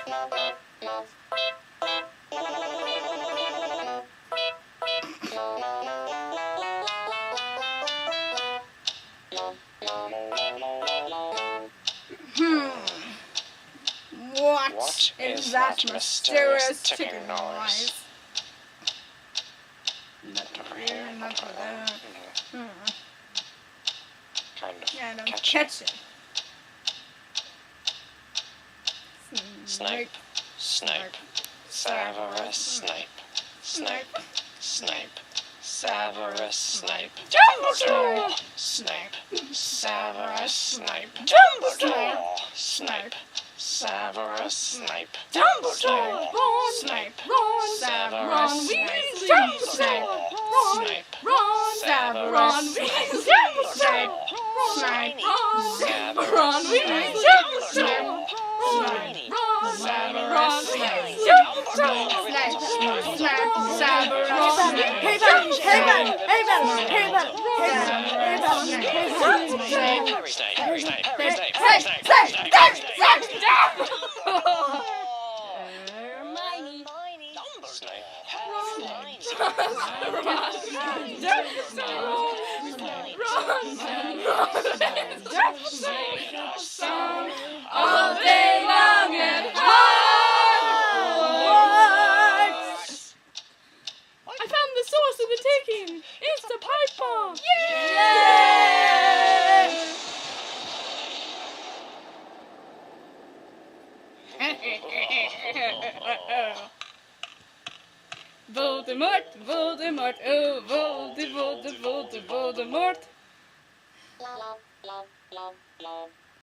What is that mysterious ticking noise? Not over here, not over there. Kind of Yeah, I don't catch it. Snipe, Snipe, Severus Snape, Snape, Snape, Severus Snape, Dumbledore! Snape, Severus Snape, Dumbledore! Snape, Severus Snape, Dumbledore! Ron! Snape, Ron! Severus Ron Snape, Weasley! Snape, Ron! Snape, Ron! Severus Ron Snape, Weasley! Snape, Snape! Severus Ron Snape, Weasley! Snape, Ron! Severus Snape, all day long at Hogwarts. I found the source of the taking. It's the pipe bomb. Voldemort, Voldemort, oh, Voldemort.